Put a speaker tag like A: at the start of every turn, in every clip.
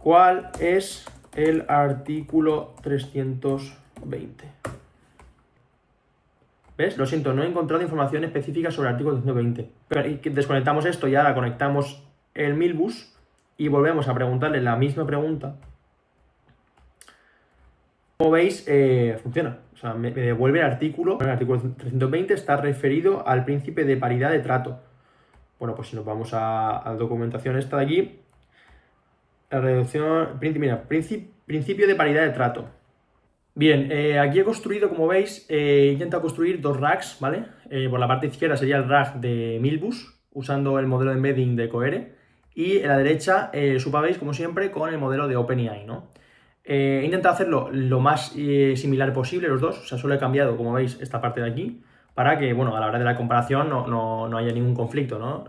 A: ¿Cuál es el artículo 320? ¿Ves? Lo siento, no he encontrado información específica sobre el artículo 320. Pero desconectamos esto y ahora conectamos el Milbus y volvemos a preguntarle la misma pregunta. Como veis, funciona. O sea, me devuelve el artículo. El artículo 320 está referido al principio de paridad de trato. Bueno, pues si nos vamos a la documentación esta de aquí, la reducción, mira, principio de paridad de trato. Bien, aquí he construido, como veis, he intentado construir dos racks, ¿vale? Por la parte izquierda sería el rack de Milbus, usando el modelo de embedding de Cohere, y en la derecha, Supabase, como siempre, con el modelo de OpenAI, ¿no? He intentado hacerlo lo más similar posible los dos, o sea, solo he cambiado, como veis, esta parte de aquí, para que, bueno, a la hora de la comparación no haya ningún conflicto, ¿no?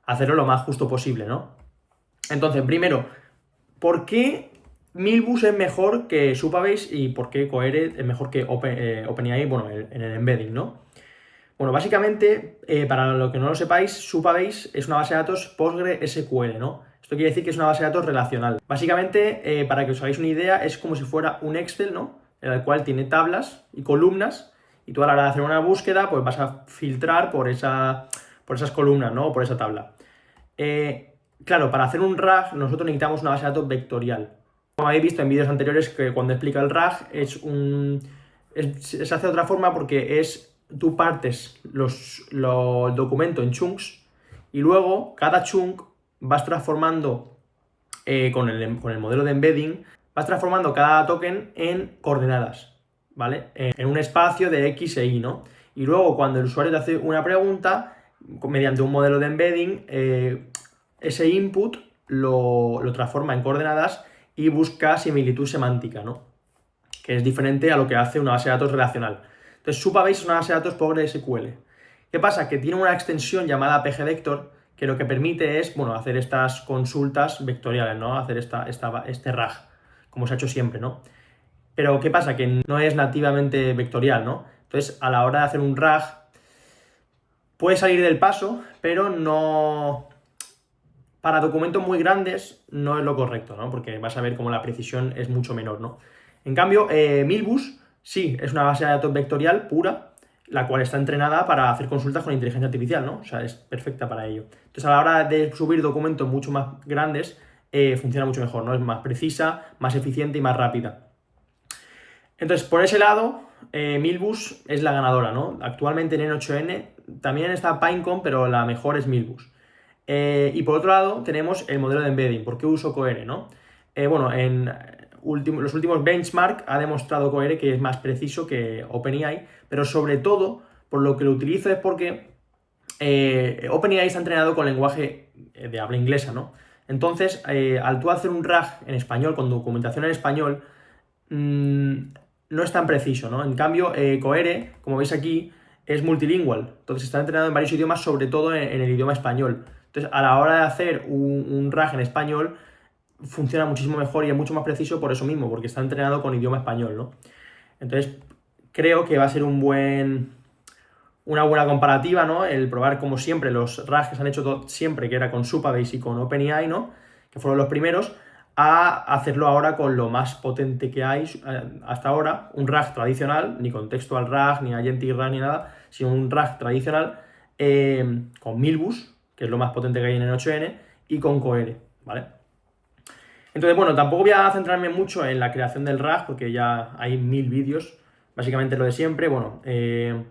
A: Hacerlo lo más justo posible, ¿no? Entonces, primero, ¿por qué Milbus es mejor que Supabase y por qué Cohere es mejor que OpenAI, bueno, en el embedding, ¿no? Bueno, básicamente, para lo que no lo sepáis, Supabase es una base de datos PostgreSQL, ¿no? Esto quiere decir que es una base de datos relacional. Básicamente, para que os hagáis una idea, es como si fuera un Excel, ¿no? En el cual tiene tablas y columnas, y tú a la hora de hacer una búsqueda, pues vas a filtrar por esas columnas, ¿no? O por esa tabla. Claro, para hacer un RAG nosotros necesitamos una base de datos vectorial. Como habéis visto en vídeos anteriores, que cuando explica el RAG se hace de otra forma porque tú partes los documentos en chunks y luego cada chunk vas transformando con el modelo de embedding, vas transformando cada token en coordenadas, ¿vale? En un espacio de X e Y, ¿no? Y luego cuando el usuario te hace una pregunta, mediante un modelo de embedding, ese input lo transforma en coordenadas y busca similitud semántica, ¿no? Que es diferente a lo que hace una base de datos relacional. Entonces, Supabase es una base de datos PostgreSQL. ¿Qué pasa? Que tiene una extensión llamada pgvector que lo que permite es, bueno, hacer estas consultas vectoriales, ¿no? Hacer este RAG, como se ha hecho siempre, ¿no? Pero ¿qué pasa? Que no es nativamente vectorial, ¿no? Entonces, a la hora de hacer un RAG, puede salir del paso, pero no... Para documentos muy grandes no es lo correcto, ¿no? Porque vas a ver cómo la precisión es mucho menor, ¿no? En cambio, Milbus sí, es una base de datos vectorial pura, la cual está entrenada para hacer consultas con inteligencia artificial, ¿no? O sea, es perfecta para ello. Entonces, a la hora de subir documentos mucho más grandes, funciona mucho mejor, ¿no? Es más precisa, más eficiente y más rápida. Entonces, por ese lado, Milbus es la ganadora, ¿no? Actualmente en N8N también está Pinecone, pero la mejor es Milbus. Y por otro lado, tenemos el modelo de embedding. ¿Por qué uso Cohere, no? Bueno, en los últimos benchmark ha demostrado Cohere que es más preciso que OpenAI, pero sobre todo, por lo que lo utilizo es porque OpenAI está entrenado con lenguaje de habla inglesa, ¿no? Entonces, al tú hacer un RAG en español, con documentación en español, no es tan preciso, ¿no? En cambio, Cohere, como veis aquí, es multilingüe, entonces está entrenado en varios idiomas, sobre todo en el idioma español. Entonces, a la hora de hacer un RAG en español, funciona muchísimo mejor y es mucho más preciso por eso mismo, porque está entrenado con idioma español, ¿no? Entonces, creo que va a ser una buena comparativa, ¿no? El probar, como siempre, los RAGs que se han hecho siempre, que era con Supabase y con OpenAI, ¿no? Que fueron los primeros, a hacerlo ahora con lo más potente que hay hasta ahora, un RAG tradicional, ni contextual RAG, ni agentic RAG, ni nada, sino un RAG tradicional con Milbus, que es lo más potente que hay en el 8N, y con Cohere, ¿vale? Entonces, bueno, tampoco voy a centrarme mucho en la creación del RAG, porque ya hay 1000 vídeos, básicamente lo de siempre. Bueno, en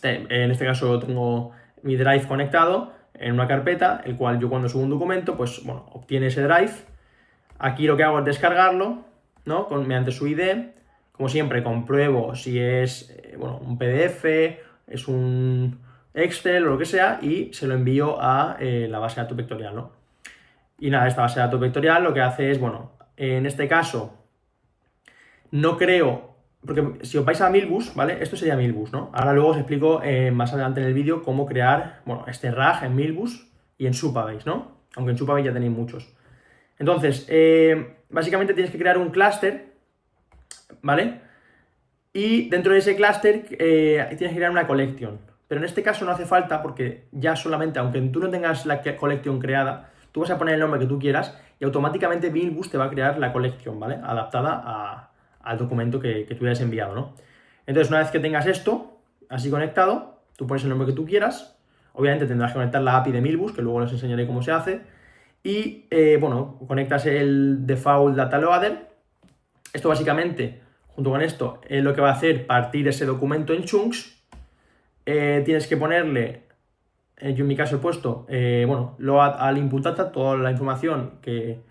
A: este caso tengo mi Drive conectado en una carpeta, el cual yo cuando subo un documento, pues bueno, obtiene ese Drive. Aquí lo que hago es descargarlo, ¿no? Mediante su ID. Como siempre, compruebo si es bueno, un PDF, es un Excel o lo que sea, y se lo envío a la base de datos vectorial, ¿no? Y nada, esta base de datos vectorial lo que hace es, bueno, en este caso, no creo, porque si os vais a Milbus, ¿vale? Esto sería Milbus, ¿no? Ahora luego os explico más adelante en el vídeo cómo crear, bueno, este RAG en Milbus y en Supabase, ¿no? Aunque en Supabase ya tenéis muchos. Entonces, básicamente tienes que crear un clúster, ¿vale? Y dentro de ese clúster tienes que crear una collection. Pero en este caso no hace falta porque ya solamente, aunque tú no tengas la collection creada, tú tú vas a poner el nombre que tú quieras y automáticamente Milbus te va a crear la colección, ¿vale? Adaptada al documento que tú hayas enviado, ¿no? Entonces, una vez que tengas esto así conectado, tú pones el nombre que tú quieras, obviamente tendrás que conectar la API de Milbus, que luego les enseñaré cómo se hace, y, bueno, conectas el default data loader. Esto básicamente, junto con esto, es lo que va a hacer partir ese documento en chunks. Tienes que ponerle, yo en mi caso he puesto, bueno, load al input data, toda la información que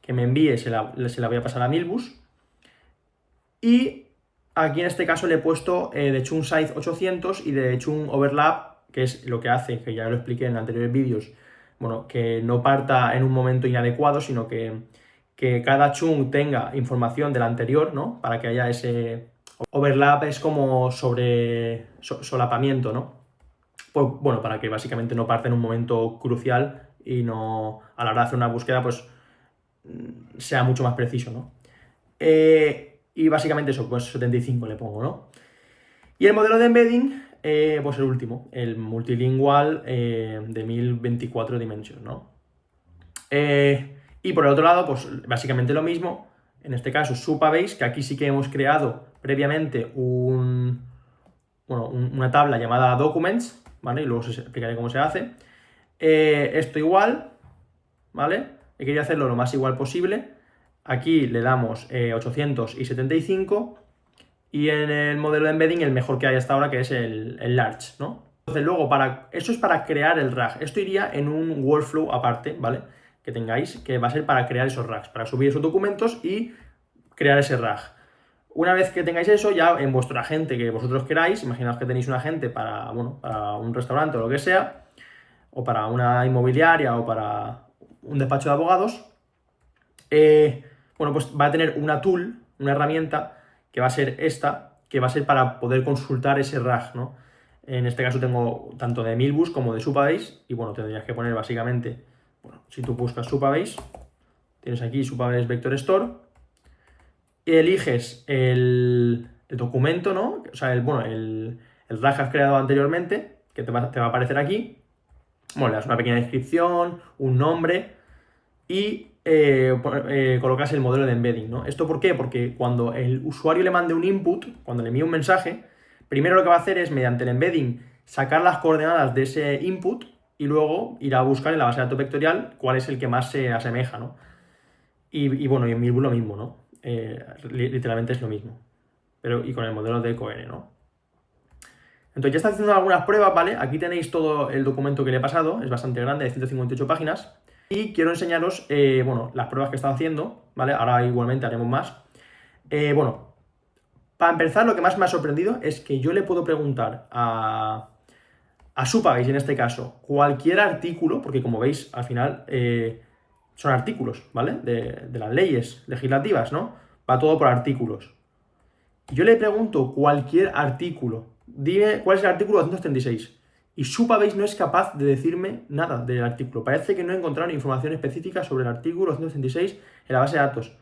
A: me envíe se la voy a pasar a Milbus. Y aquí en este caso le he puesto de chunk size 800 y de chunk overlap, que es lo que hace, que ya lo expliqué en anteriores vídeos, bueno, que no parta en un momento inadecuado, sino que cada chunk tenga información del anterior, ¿no? Para que haya ese overlap, es como solapamiento, ¿no? Pues, bueno, para que básicamente no parta en un momento crucial y no, a la hora de hacer una búsqueda, pues sea mucho más preciso, ¿no? Y básicamente eso, pues 75 le pongo, ¿no? Y el modelo de embedding, pues el último, el multilingual de 1024 dimensions, ¿no? Y por el otro lado, pues básicamente lo mismo, en este caso Supabase, que aquí sí que hemos creado previamente una tabla llamada Documents, ¿vale? Y luego os explicaré cómo se hace. Esto igual, ¿vale? He querido hacerlo lo más igual posible. Aquí le damos 875 y en el modelo de embedding el mejor que hay hasta ahora, que es el large, ¿no? Entonces luego, eso es para crear el RAG. Esto iría en un workflow aparte, ¿vale? Que tengáis, que va a ser para crear esos RAGs, para subir esos documentos y crear ese RAG. Una vez que tengáis eso, ya en vuestro agente que vosotros queráis, imaginaos que tenéis un agente para un restaurante o lo que sea, o para una inmobiliaria o para un despacho de abogados, bueno, pues va a tener una tool, una herramienta, que va a ser esta, que va a ser para poder consultar ese RAG, ¿no? En este caso tengo tanto de Milbus como de Supabase, y bueno, tendrías que poner básicamente, bueno, si tú buscas Supabase, tienes aquí Supabase Vector Store, y eliges el documento, ¿no? O sea, el RAG que has creado anteriormente, que te va a aparecer aquí. Bueno, le das una pequeña descripción, un nombre y colocas el modelo de embedding, ¿no? ¿Esto por qué? Porque cuando el usuario le mande un input, cuando le envíe un mensaje, primero lo que va a hacer es, mediante el embedding, sacar las coordenadas de ese input y luego ir a buscar en la base de datos vectorial cuál es el que más se asemeja, ¿no? Y bueno, y en Milbus lo mismo, ¿no? Literalmente es lo mismo, pero y con el modelo de CoN, ¿no? Entonces ya está haciendo algunas pruebas, ¿vale? Aquí tenéis todo el documento que le he pasado, es bastante grande, de 158 páginas. Y quiero enseñaros, bueno, las pruebas que están haciendo, ¿vale? Ahora igualmente haremos más. Bueno, para empezar, lo que más me ha sorprendido es que yo le puedo preguntar a Supabase, en este caso, cualquier artículo, porque como veis, al final son artículos, ¿vale? De las leyes legislativas, ¿no? Va todo por artículos. Yo le pregunto cualquier artículo, dime cuál es el artículo 236. Y Supabase no es capaz de decirme nada del artículo. Parece que no he encontrado información específica sobre el artículo 236 en la base de datos.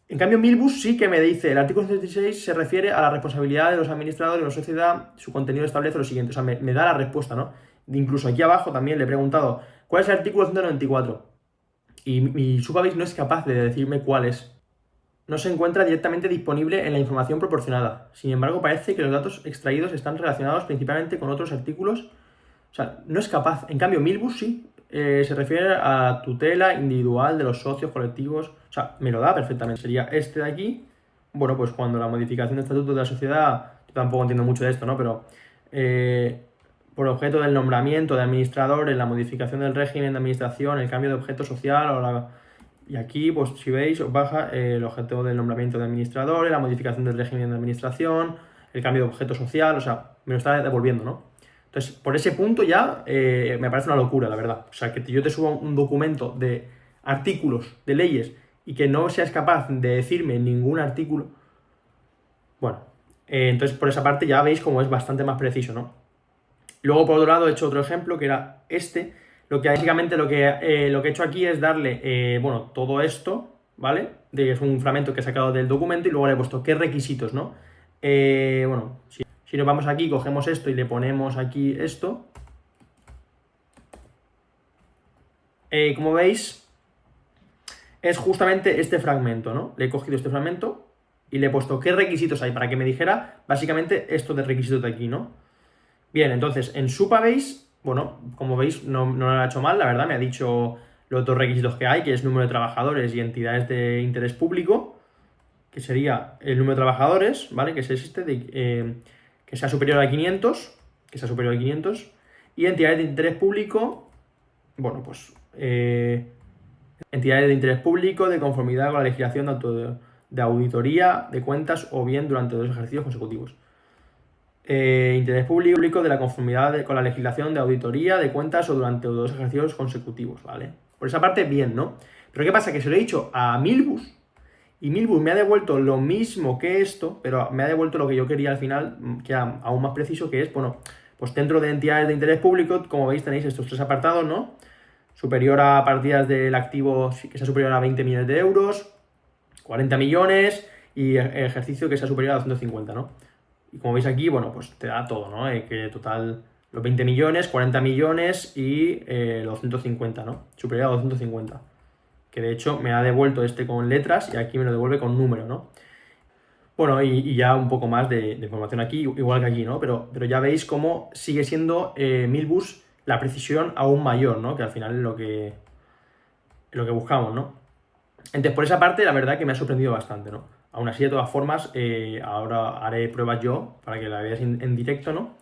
A: En cambio, Milbus sí que me dice, el artículo 236 se refiere a la responsabilidad de los administradores de la sociedad, su contenido establece lo siguiente. O sea, me da la respuesta, ¿no? Incluso aquí abajo también le he preguntado, ¿cuál es el artículo 194? Y Supabase no es capaz de decirme cuál es. No se encuentra directamente disponible en la información proporcionada. Sin embargo, parece que los datos extraídos están relacionados principalmente con otros artículos. O sea, no es capaz. En cambio, Milbus sí. Se refiere a tutela individual de los socios colectivos. O sea, me lo da perfectamente. Sería este de aquí. Bueno, pues cuando la modificación de estatuto de la sociedad, yo tampoco entiendo mucho de esto, ¿no? Pero por objeto del nombramiento de administradores, la modificación del régimen de administración, el cambio de objeto social o la... Y aquí, pues si veis, os baja el objeto del nombramiento de administradores, la modificación del régimen de administración, el cambio de objeto social, o sea, me lo está devolviendo, ¿no? Entonces, por ese punto ya me parece una locura, la verdad. O sea, que yo te suba un documento de artículos, de leyes, y que no seas capaz de decirme ningún artículo, bueno, entonces por esa parte ya veis cómo es bastante más preciso, ¿no? Luego, por otro lado, he hecho otro ejemplo, que era este. Básicamente lo que he hecho aquí es darle, bueno, todo esto, ¿vale? Es un fragmento que he sacado del documento y luego le he puesto qué requisitos, ¿no? Bueno, si nos vamos aquí, cogemos esto y le ponemos aquí esto. como veis, es justamente este fragmento, ¿no? Le he cogido este fragmento y le he puesto qué requisitos hay para que me dijera básicamente esto de requisitos de aquí, ¿no? Bien, entonces en Supabase, bueno, como veis, no lo ha hecho mal, la verdad, me ha dicho los dos requisitos que hay, que es número de trabajadores y entidades de interés público, que sería el número de trabajadores, ¿vale? Que existe, que sea superior a 500, que sea superior a 500, y entidades de interés público, bueno, pues entidades de interés público de conformidad con la legislación tanto de auditoría de cuentas o bien durante 2 ejercicios consecutivos. Interés público de la conformidad con la legislación de auditoría de cuentas o durante 2 ejercicios consecutivos, ¿vale? Por esa parte, bien, ¿no? Pero ¿qué pasa? Que se lo he dicho a Milbus y Milbus me ha devuelto lo mismo que esto, pero me ha devuelto lo que yo quería al final, que era aún más preciso, que es, bueno, pues dentro de entidades de interés público, como veis, tenéis estos 3 apartados, ¿no? Superior a partidas del activo que sea superior a 20 millones de euros, 40 millones y ejercicio que sea superior a 250, ¿no? Y como veis aquí, bueno, pues te da todo, ¿no? Que total los 20 millones, 40 millones y los 250, ¿no? Superior a 250. Que de hecho me ha devuelto este con letras y aquí me lo devuelve con número, ¿no? Bueno, y ya un poco más de información aquí, igual que aquí, ¿no? Pero ya veis cómo sigue siendo Milbus la precisión aún mayor, ¿no? Que al final es lo que buscamos, ¿no? Entonces, por esa parte, la verdad que me ha sorprendido bastante, ¿no? Aún así, de todas formas, ahora haré pruebas yo para que la veáis en directo, ¿no?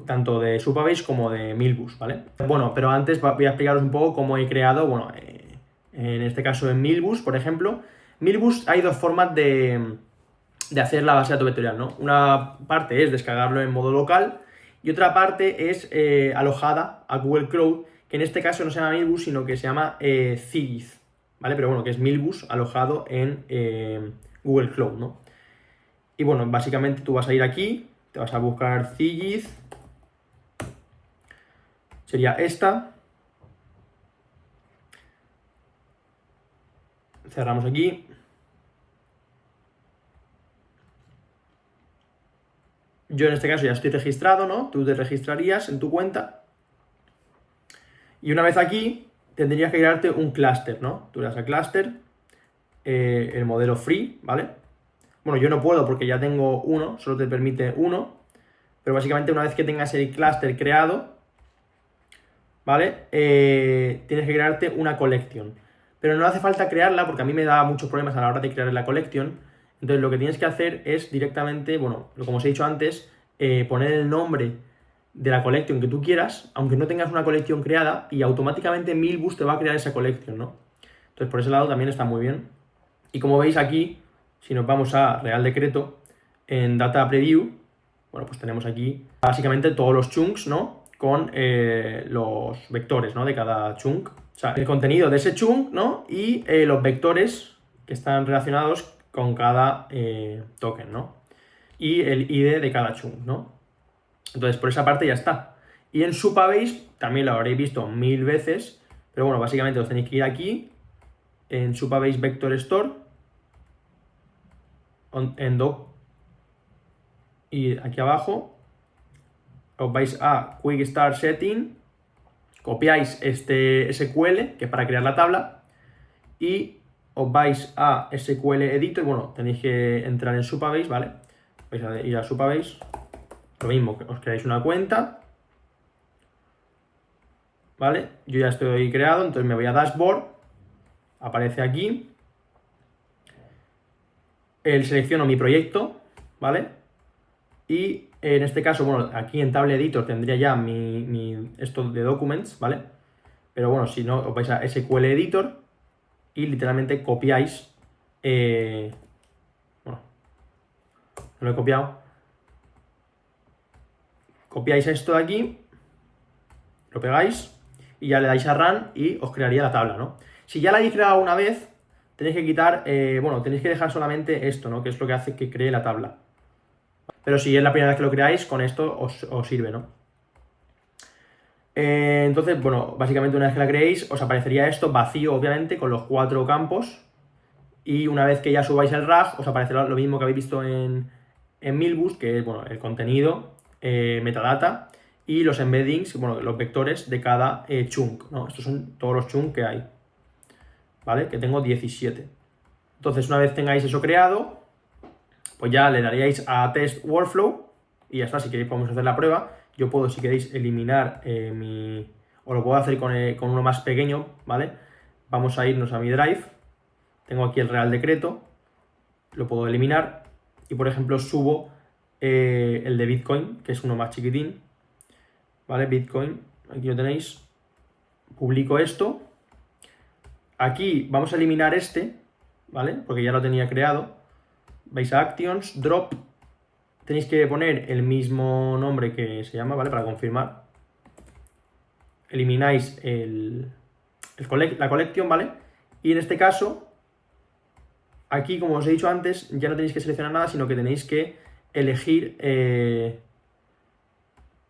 A: Tanto de Supabase como de Milbus, ¿vale? Bueno, pero antes voy a explicaros un poco cómo he creado, bueno, en este caso en Milbus, por ejemplo. Milbus hay 2 formas de hacer la base de datos vectorial, ¿no? Una parte es descargarlo en modo local y otra parte es alojada a Google Cloud, que en este caso no se llama Milbus, sino que se llama Cigith, ¿vale? Pero bueno, que es Milbus alojado en Google Cloud, ¿no? Y bueno, básicamente tú vas a ir aquí, te vas a buscar Cigith, sería esta. Cerramos aquí. Yo en este caso ya estoy registrado, ¿no? Tú te registrarías en tu cuenta. Y una vez aquí, tendrías que crearte un clúster, ¿no? Tú le das a clúster, el modelo free, ¿vale? Bueno, yo no puedo porque ya tengo uno, solo te permite uno. Pero básicamente una vez que tengas el clúster creado, ¿vale? Tienes que crearte una collection. Pero no hace falta crearla porque a mí me da muchos problemas a la hora de crear la collection. Entonces lo que tienes que hacer es directamente, bueno, como os he dicho antes, poner el nombre de la collection que tú quieras, aunque no tengas una collection creada, y automáticamente Milbus te va a crear esa collection, ¿no? Entonces por ese lado también está muy bien. Y como veis aquí, si nos vamos a Real Decreto, en Data Preview, bueno, pues tenemos aquí básicamente todos los chunks, ¿no? Con los vectores, ¿no? De cada chunk. O sea, el contenido de ese chunk, ¿no? Y los vectores que están relacionados con cada token, ¿no? Y el ID de cada chunk, ¿no? Entonces, por esa parte ya está. Y en Supabase también lo habréis visto 1000 veces, pero bueno, básicamente os tenéis que ir aquí, en Supabase Vector Store, en doc, y aquí abajo os vais a Quick Start Setting, copiáis este SQL, que es para crear la tabla, y os vais a SQL Editor, bueno, tenéis que entrar en Supabase, ¿vale? Vais a ir a Supabase, lo mismo, os creáis una cuenta, ¿vale? Yo ya estoy creado, entonces me voy a Dashboard, aparece aquí, selecciono mi proyecto, ¿vale? Y en este caso, bueno, aquí en Table Editor tendría ya esto de Documents, ¿vale? Pero bueno, si no, os vais a SQL Editor y literalmente copiáis, bueno, no lo he copiado, copiáis esto de aquí, lo pegáis y ya le dais a Run y os crearía la tabla, ¿no? Si ya la habéis creado una vez, tenéis que quitar, bueno, tenéis que dejar solamente esto, ¿no? Que es lo que hace que cree la tabla. Pero si es la primera vez que lo creáis, con esto os sirve, ¿no? Entonces, bueno, básicamente una vez que la creéis, os aparecería esto vacío, obviamente, con los 4 campos. Y una vez que ya subáis el RAG, os aparecerá lo mismo que habéis visto en Milbus, que es, bueno, el contenido, metadata y los embeddings, bueno, los vectores de cada chunk, ¿no? Estos son todos los chunks que hay, ¿vale? Que tengo 17. Entonces, una vez tengáis eso creado, pues ya le daríais a Test Workflow y ya está. Si queréis podemos hacer la prueba. Yo puedo, si queréis, eliminar o lo puedo hacer con uno más pequeño, ¿vale? Vamos a irnos a mi Drive. Tengo aquí el Real Decreto. Lo puedo eliminar. Y, por ejemplo, subo el de Bitcoin, que es uno más chiquitín. ¿Vale? Bitcoin, aquí lo tenéis. Publico esto. Aquí vamos a eliminar este, ¿vale? Porque ya lo tenía creado. Vais a Actions, Drop. Tenéis que poner el mismo nombre que se llama, ¿vale? Para confirmar. Elimináis la collection, ¿vale? Y en este caso, aquí, como os he dicho antes, ya no tenéis que seleccionar nada, sino que tenéis que elegir,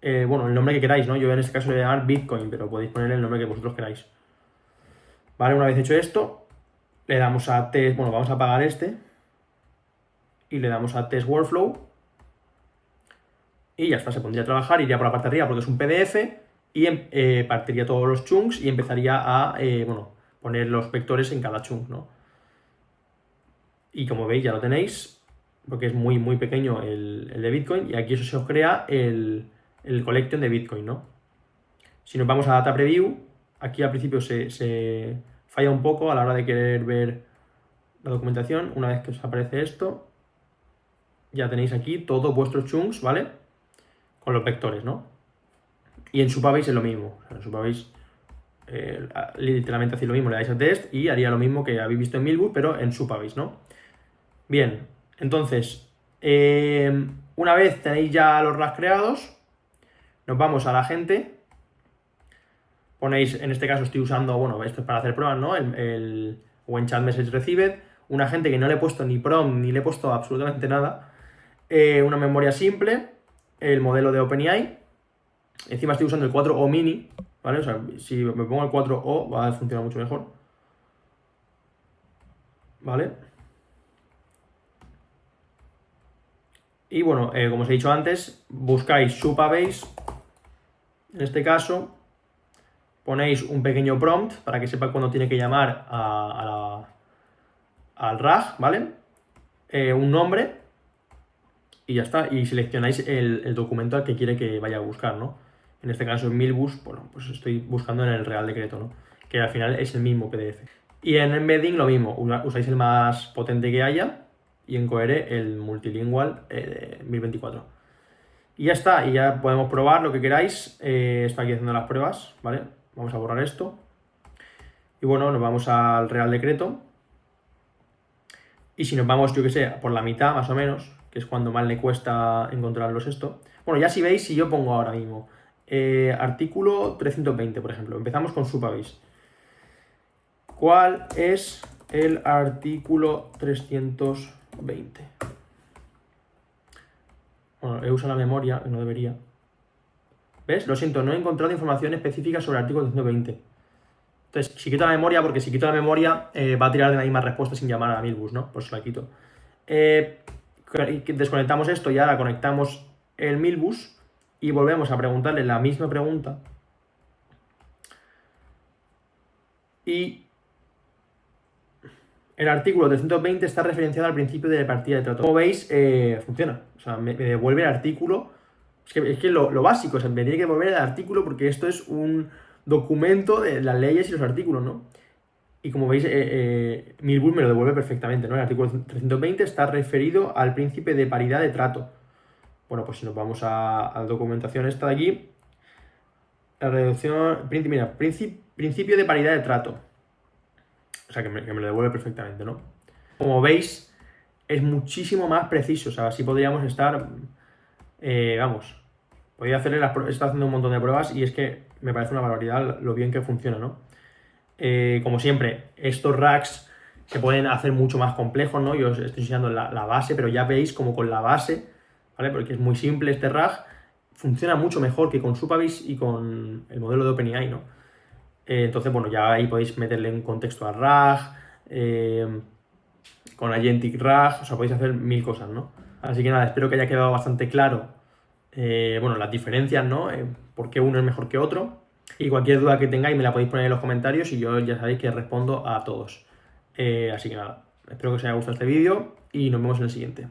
A: bueno, el nombre que queráis, ¿no? Yo en este caso le voy a llamar Bitcoin, pero podéis poner el nombre que vosotros queráis. Vale, una vez hecho esto, le damos a Test, bueno, vamos a apagar este, y le damos a Test Workflow, y ya está, se pondría a trabajar, iría por la parte de arriba porque es un PDF, y partiría todos los chunks y empezaría a, bueno, poner los vectores en cada chunk, ¿no? Y como veis ya lo tenéis, porque es muy, muy pequeño el de Bitcoin, y aquí eso se os crea el collection de Bitcoin, ¿no? Si nos vamos a Data Preview, aquí al principio se falla un poco a la hora de querer ver la documentación. Una vez que os aparece esto, ya tenéis aquí todos vuestros chunks, ¿vale? Con los vectores, ¿no? Y en Supabase es lo mismo. En Supabase literalmente hacéis lo mismo, le dais a Test y haría lo mismo que habéis visto en Milbus, pero en Supabase, ¿no? Bien, entonces, una vez tenéis ya los RAS creados, nos vamos a la gente. Ponéis, en este caso estoy usando, bueno, esto es para hacer pruebas, ¿no? El When Chat Message Received, un agente que no le he puesto ni prompt ni le he puesto absolutamente nada, una memoria simple, el modelo de OpenAI, encima estoy usando el 4O mini, ¿vale? O sea, si me pongo el 4O va a funcionar mucho mejor, ¿vale? Y bueno, como os he dicho antes, buscáis Supabase, en este caso, ponéis un pequeño prompt para que sepa cuándo tiene que llamar al RAG, ¿vale? Un nombre y ya está. Y seleccionáis el documento al que quiere que vaya a buscar, ¿no? En este caso en Milbus, bueno, pues estoy buscando en el Real Decreto, ¿no? Que al final es el mismo PDF. Y en Embedding lo mismo, usáis el más potente que haya y en Cohere el multilingual 1024. Y ya está, y ya podemos probar lo que queráis. Estoy aquí haciendo las pruebas, ¿vale? Vamos a borrar esto. Y bueno, nos vamos al Real Decreto. Y si nos vamos, yo que sé, por la mitad más o menos, que es cuando más le cuesta encontrarlos esto. Bueno, ya si veis, si yo pongo ahora mismo artículo 320, por ejemplo. Empezamos con Supabase. ¿Cuál es el artículo 320? Bueno, he usado la memoria, que no debería. ¿Ves? Lo siento, no he encontrado información específica sobre el artículo 320. Entonces, si quito la memoria, porque si quito la memoria va a tirar de la misma respuesta sin llamar a Milbus, ¿no? Pues la quito. Desconectamos esto y ahora conectamos el Milbus y volvemos a preguntarle la misma pregunta. Y el artículo 320 está referenciado al principio de partida de trato. Como veis, funciona. O sea, me devuelve el artículo. Es que lo básico, o sea, me tiene que devolver el artículo porque esto es un documento de las leyes y los artículos, ¿no? Y como veis, Milbus me lo devuelve perfectamente, ¿no? El artículo 320 está referido al príncipe de paridad de trato. Bueno, pues si nos vamos a la documentación esta de aquí, la reducción, mira, principio de paridad de trato. O sea, que me lo devuelve perfectamente, ¿no? Como veis, es muchísimo más preciso. O sea, así podríamos estar, vamos, podría hacerle está haciendo un montón de pruebas y es que me parece una barbaridad lo bien que funciona, ¿no? Como siempre, estos racks se pueden hacer mucho más complejos, ¿no? Yo os estoy enseñando la base, pero ya veis como con la base, ¿vale? Porque es muy simple este rack, funciona mucho mejor que con Supabase y con el modelo de OpenAI, ¿no? Entonces, bueno, ya ahí podéis meterle un contexto al RAG, con Agentic RAG, o sea, podéis hacer mil cosas, ¿no? Así que nada, espero que haya quedado bastante claro bueno, las diferencias, ¿no? Por qué uno es mejor que otro. Y cualquier duda que tengáis me la podéis poner en los comentarios y yo ya sabéis que respondo a todos. Así que nada, espero que os haya gustado este vídeo y nos vemos en el siguiente.